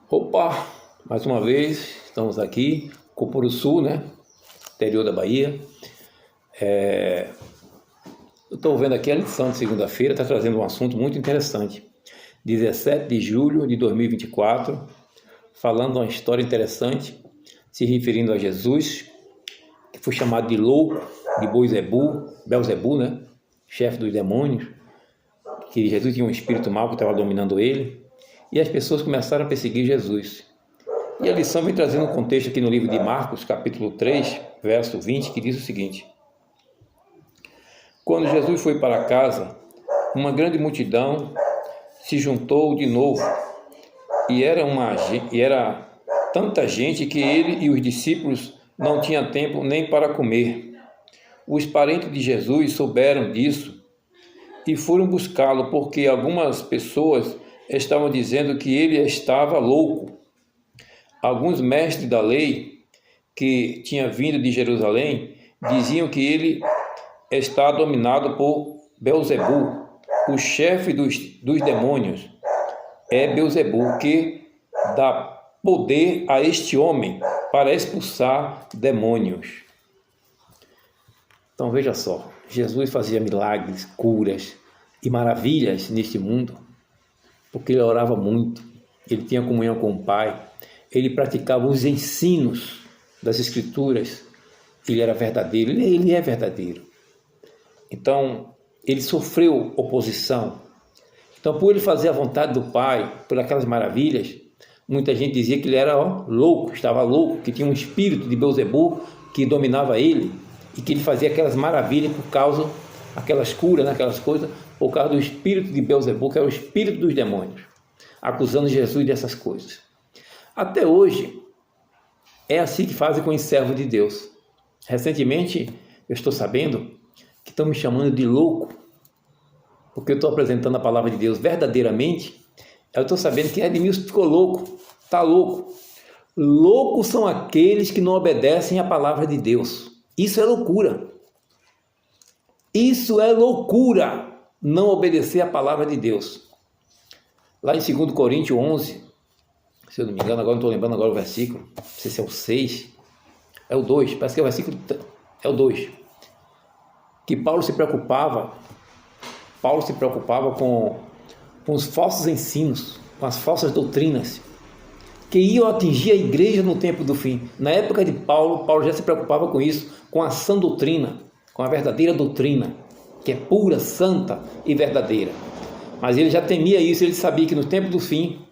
Opa, mais uma vez estamos aqui, Cupuruçu, né? Interior da Bahia. Eu estou vendo aqui a lição de segunda-feira, está trazendo um assunto muito interessante. 17 de julho de 2024, falando uma história interessante, se referindo a Jesus, que foi chamado de louco, de Belzebu, né? Chefe dos demônios, que Jesus tinha um espírito mau que estava dominando ele. E as pessoas começaram a perseguir Jesus. E a lição vem trazendo um contexto aqui no livro de Marcos, capítulo 3, verso 20, que diz o seguinte: quando Jesus foi para casa, uma grande multidão se juntou de novo, e era tanta gente que ele e os discípulos não tinham tempo nem para comer. Os parentes de Jesus souberam disso e foram buscá-lo, porque algumas pessoas estavam dizendo que ele estava louco. Alguns mestres da lei que tinham vindo de Jerusalém diziam que ele está dominado por Belzebu, o chefe dos demônios. É Belzebu que dá poder a este homem para expulsar demônios. Então veja só, Jesus fazia milagres, curas e maravilhas neste mundo, porque ele orava muito, ele tinha comunhão com o Pai, ele praticava os ensinos das Escrituras, ele era verdadeiro, ele é verdadeiro. Então, ele sofreu oposição. Então, por ele fazer a vontade do Pai, por aquelas maravilhas, muita gente dizia que ele era louco, estava louco, que tinha um espírito de Belzebu que dominava ele, e que ele fazia aquelas maravilhas por causa, aquelas curas, aquelas coisas, por causa do espírito de Belzebu, que era o espírito dos demônios, acusando Jesus dessas coisas. Até hoje, é assim que fazem com os servos de Deus. Recentemente, eu estou sabendo que estão me chamando de louco, porque eu estou apresentando a palavra de Deus verdadeiramente. Eu estou sabendo que Edmilson ficou louco, está louco. Loucos são aqueles que não obedecem à palavra de Deus. Isso é loucura. Isso é loucura, não obedecer à palavra de Deus. Lá em 2 Coríntios 11, se eu não me engano, agora não estou lembrando agora o versículo, não sei se é o 6, é o 2, parece que é o versículo, é o 2, que Paulo se preocupava com os falsos ensinos, com as falsas doutrinas, que iam atingir a igreja no tempo do fim. Na época de Paulo já se preocupava com isso, com a sã doutrina, com a verdadeira doutrina, que é pura, santa e verdadeira. Mas ele já temia isso, ele sabia que no tempo do fim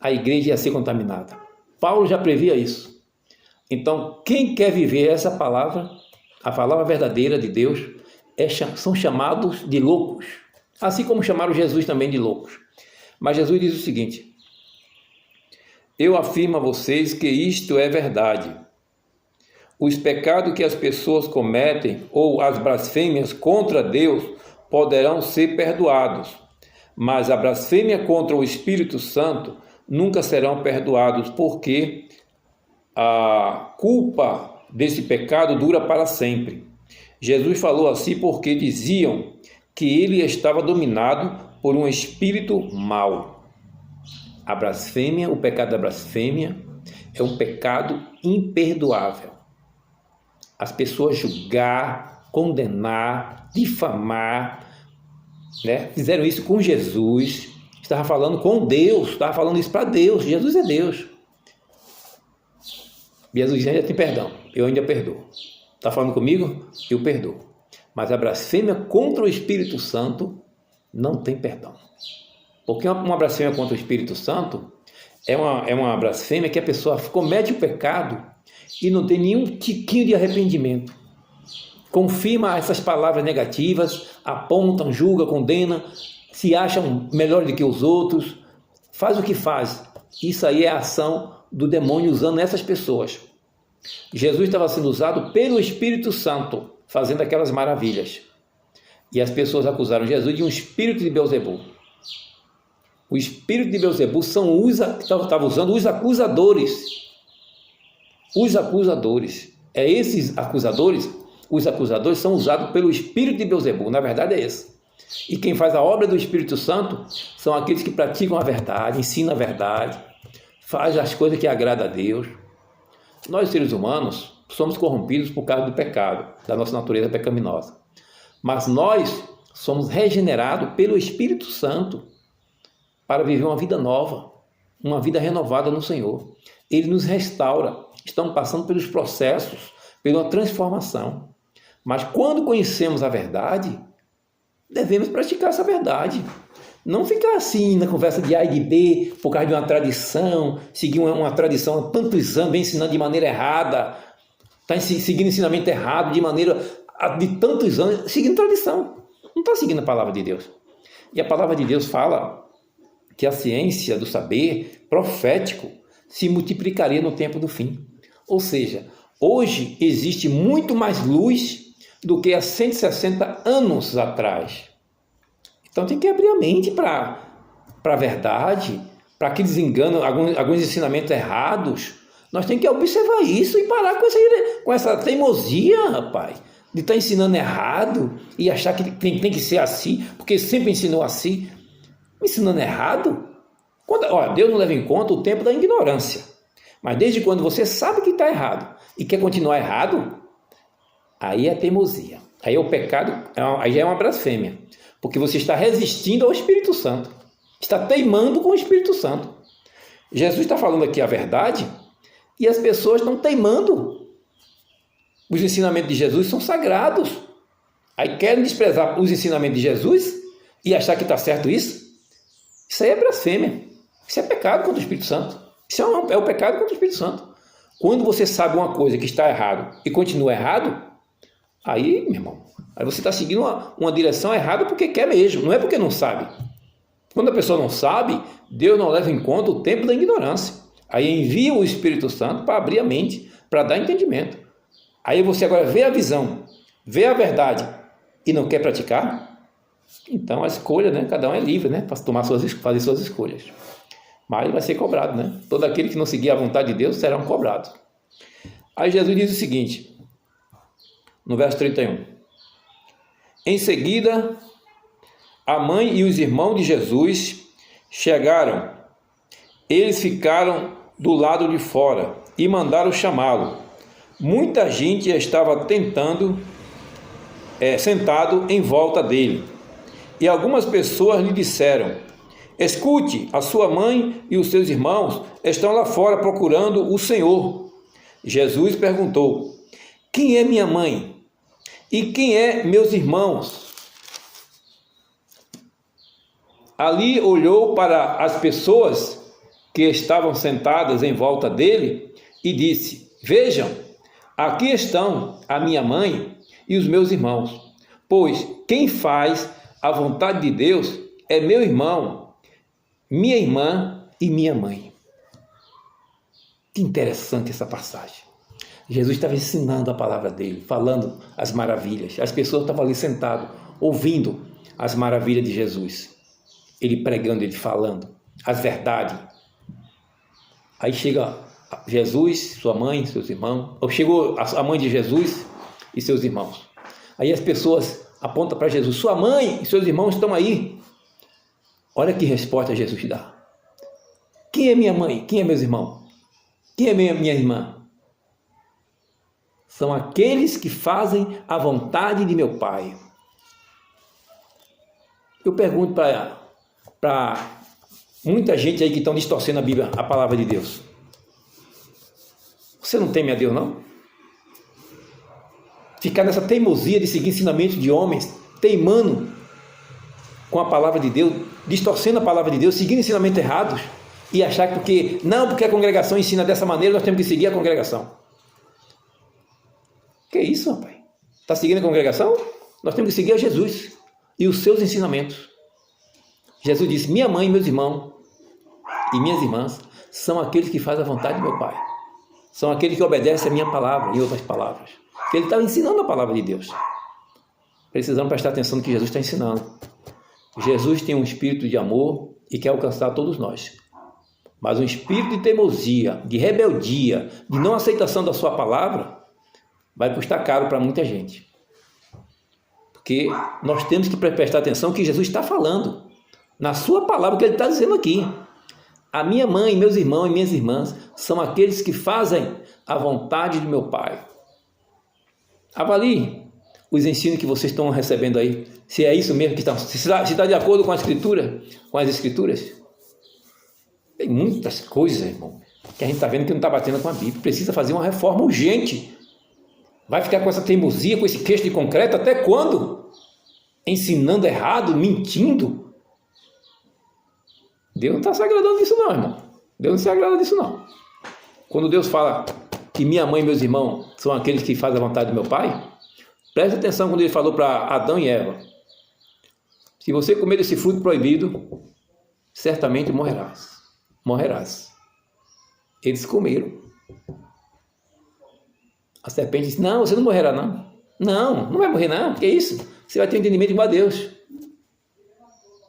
a igreja ia ser contaminada. Paulo já previa isso. Então, quem quer viver essa palavra, a palavra verdadeira de Deus, são chamados de loucos, assim como chamaram Jesus também de loucos. Mas Jesus diz o seguinte: eu afirmo a vocês que isto é verdade. Os pecados que as pessoas cometem ou as blasfêmias contra Deus poderão ser perdoados, mas a blasfêmia contra o Espírito Santo nunca serão perdoados, porque a culpa desse pecado dura para sempre. Jesus falou assim porque diziam que ele estava dominado por um espírito mau. A blasfêmia, o pecado da blasfêmia, é um pecado imperdoável. As pessoas julgar, condenar, difamar, né? Fizeram isso com Jesus, estava falando com Deus, estava falando isso para Deus. Jesus é Deus. Jesus ainda tem perdão, eu ainda perdoo. Está falando comigo? Eu perdoo. Mas a blasfêmia contra o Espírito Santo não tem perdão. Porque uma blasfêmia contra o Espírito Santo é uma blasfêmia que a pessoa comete o pecado e não tem nenhum tiquinho de arrependimento. Confirma essas palavras negativas, apontam, julga, condena, se acham melhor do que os outros, faz o que faz. Isso aí é a ação do demônio usando essas pessoas. Jesus estava sendo usado pelo Espírito Santo, fazendo aquelas maravilhas. E as pessoas acusaram Jesus de um espírito de Belzebu. O espírito de Belzebu estava usando os acusadores. Os acusadores. Esses acusadores, os acusadores são usados pelo espírito de Belzebu. Na verdade é esse. E quem faz a obra do Espírito Santo são aqueles que praticam a verdade, ensinam a verdade, faz as coisas que agradam a Deus. Nós, seres humanos, somos corrompidos por causa do pecado, da nossa natureza pecaminosa. Mas nós somos regenerados pelo Espírito Santo para viver uma vida nova, uma vida renovada no Senhor. Ele nos restaura. Estamos passando pelos processos, pela transformação. Mas quando conhecemos a verdade, devemos praticar essa verdade. Não ficar assim na conversa de A e de B, por causa de uma tradição, seguir uma tradição há tantos anos, vem ensinando de maneira errada, está seguindo ensinamento errado de maneira de tantos anos, seguindo tradição. Não está seguindo a palavra de Deus. E a palavra de Deus fala que a ciência do saber profético se multiplicaria no tempo do fim. Ou seja, hoje existe muito mais luz do que há 160 anos atrás. Então tem que abrir a mente para a verdade, para aqueles enganos, alguns ensinamentos errados. Nós temos que observar isso e parar com essa teimosia, rapaz, de estar ensinando errado e achar que tem que ser assim, porque sempre ensinou assim. Ensinando errado? Deus não leva em conta o tempo da ignorância. Mas desde quando você sabe que está errado e quer continuar errado, aí é teimosia. Aí é o pecado, aí já é uma blasfêmia. Porque você está resistindo ao Espírito Santo. Está teimando com o Espírito Santo. Jesus está falando aqui a verdade e as pessoas estão teimando. Os ensinamentos de Jesus são sagrados. Aí querem desprezar os ensinamentos de Jesus e achar que está certo isso? Isso aí é blasfêmia. Isso é pecado contra o Espírito Santo. Isso é o pecado contra o Espírito Santo. Quando você sabe uma coisa que está errado e continua errado, aí, meu irmão, aí você está seguindo uma direção errada porque quer mesmo, não é porque não sabe. Quando a pessoa não sabe, Deus não leva em conta o tempo da ignorância. Aí envia o Espírito Santo para abrir a mente, para dar entendimento. Aí você agora vê a visão, vê a verdade e não quer praticar. Então a escolha, né? Cada um é livre, né? Para fazer suas escolhas. Mas vai ser cobrado, né? Todo aquele que não seguir a vontade de Deus serão cobrados. Aí Jesus diz o seguinte, no verso 31. Em seguida, a mãe e os irmãos de Jesus chegaram. Eles ficaram do lado de fora e mandaram chamá-lo. Muita gente estava sentado em volta dele. E algumas pessoas lhe disseram: escute, a sua mãe e os seus irmãos estão lá fora procurando o Senhor. Jesus perguntou: quem é minha mãe? E quem é meus irmãos? Ali olhou para as pessoas que estavam sentadas em volta dele e disse: vejam, aqui estão a minha mãe e os meus irmãos. Pois quem faz a vontade de Deus é meu irmão, minha irmã e minha mãe. Que interessante essa passagem. Jesus estava ensinando a palavra dele, falando as maravilhas. As pessoas estavam ali sentadas, ouvindo as maravilhas de Jesus. Ele pregando, ele falando as verdades. Aí chega Jesus, sua mãe, seus irmãos. Ou chegou a mãe de Jesus e seus irmãos. Aí as pessoas apontam para Jesus: sua mãe e seus irmãos estão aí. Olha que resposta Jesus dá. Quem é minha mãe? Quem é meus irmãos? Quem é minha irmã? São aqueles que fazem a vontade de meu Pai. Eu pergunto para muita gente aí que estão distorcendo a Bíblia, a palavra de Deus. Você não teme a Deus, não? Ficar nessa teimosia de seguir ensinamentos de homens, teimando com a palavra de Deus, distorcendo a palavra de Deus, seguindo ensinamentos errados e achar que porque a congregação ensina dessa maneira, nós temos que seguir a congregação. Que isso, rapaz? Está seguindo a congregação? Nós temos que seguir a Jesus e os seus ensinamentos. Jesus disse: minha mãe, meus irmãos e minhas irmãs são aqueles que fazem a vontade do meu Pai. São aqueles que obedecem a minha palavra, em outras palavras. Que ele estava ensinando a palavra de Deus. Precisamos prestar atenção no que Jesus está ensinando. Jesus tem um espírito de amor e quer alcançar todos nós. Mas um espírito de teimosia, de rebeldia, de não aceitação da sua palavra, vai custar caro para muita gente. Porque nós temos que prestar atenção no que Jesus está falando. Na sua palavra, que ele está dizendo aqui. A minha mãe, meus irmãos e minhas irmãs são aqueles que fazem a vontade de meu Pai. Avalie os ensinos que vocês estão recebendo aí. Se é isso mesmo que está, se está de acordo com a Escritura, com as Escrituras. Tem muitas coisas, irmão, que a gente está vendo que não está batendo com a Bíblia. Precisa fazer uma reforma urgente. Vai ficar com essa teimosia, com esse queixo de concreto até quando? Ensinando errado, mentindo. Deus não está se agradando disso não, irmão. Deus não se agrada disso não. Quando Deus fala que minha mãe e meus irmãos são aqueles que fazem a vontade do meu Pai, preste atenção quando ele falou para Adão e Eva: se você comer desse fruto proibido, certamente morrerás. Morrerás. Eles comeram. A serpente disse: não, você não morrerá não. Não, não vai morrer não. Que isso? Você vai ter um entendimento igual a Deus.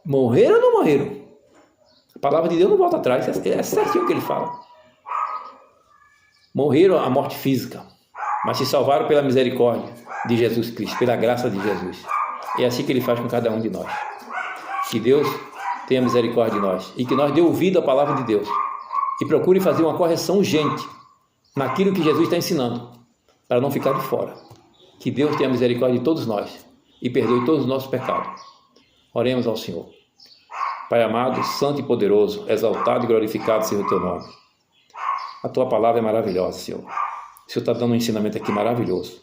Morreram ou não morreram? A palavra de Deus não volta atrás. É certinho o que ele fala. Morreram a morte física, mas se salvaram pela misericórdia de Jesus Cristo, pela graça de Jesus. É assim que ele faz com cada um de nós. Que Deus tenha misericórdia de nós e que nós dê ouvido à palavra de Deus e procure fazer uma correção urgente naquilo que Jesus está ensinando, para não ficar de fora. Que Deus tenha misericórdia de todos nós e perdoe todos os nossos pecados. Oremos ao Senhor. Pai amado, santo e poderoso, exaltado e glorificado seja o teu nome. A tua palavra é maravilhosa, Senhor. O Senhor está dando um ensinamento aqui maravilhoso.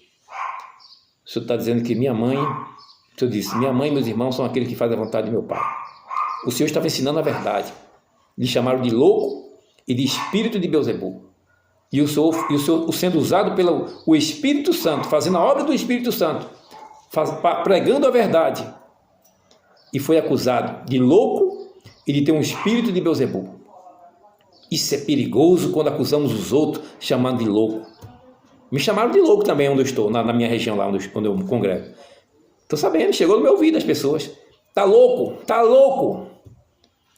O Senhor está dizendo que minha mãe, o Senhor disse, minha mãe e meus irmãos são aqueles que fazem a vontade de meu Pai. O Senhor estava ensinando a verdade. Lhe chamaram de louco e de espírito de Beelzebul. E o Senhor sendo usado pelo Espírito Santo, fazendo a obra do Espírito Santo, pregando a verdade, e foi acusado de louco e de ter um espírito de Beelzebul. Isso é perigoso quando acusamos os outros chamando de louco. Me chamaram de louco também onde eu estou, na minha região lá onde eu congrego. Estou sabendo, chegou no meu ouvido as pessoas. Tá louco, tá louco.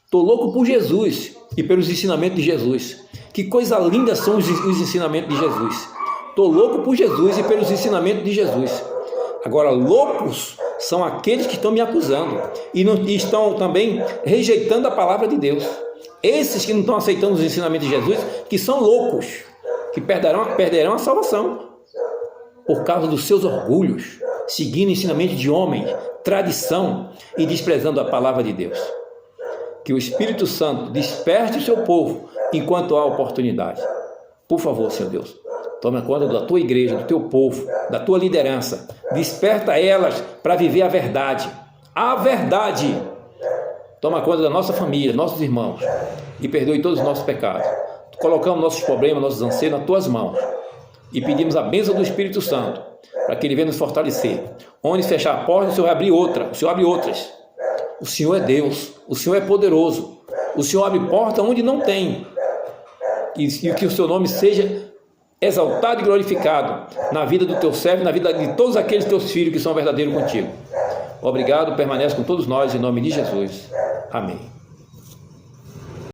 Estou louco por Jesus e pelos ensinamentos de Jesus. Que coisa linda são os ensinamentos de Jesus. Estou louco por Jesus e pelos ensinamentos de Jesus. Agora, loucos são aqueles que estão me acusando e estão também rejeitando a palavra de Deus. Esses que não estão aceitando os ensinamentos de Jesus, que são loucos, que perderão a salvação por causa dos seus orgulhos, seguindo ensinamentos de homens, tradição e desprezando a palavra de Deus. Que o Espírito Santo desperte o seu povo enquanto há oportunidade. Por favor, Senhor Deus, toma conta da tua igreja, do teu povo, da tua liderança. Desperta elas para viver a verdade. A verdade. Toma conta da nossa família, nossos irmãos, e perdoe todos os nossos pecados. Colocamos nossos problemas, nossos anseios nas tuas mãos e pedimos a bênção do Espírito Santo para que ele venha nos fortalecer. Onde fechar a porta, o Senhor vai abrir outra, o Senhor abre outras. O Senhor é Deus, o Senhor é poderoso, o Senhor abre porta onde não tem, e que o seu nome seja exaltado e glorificado na vida do teu servo, na vida de todos aqueles teus filhos que são verdadeiros contigo. Obrigado, permanece com todos nós em nome de Jesus. Amém.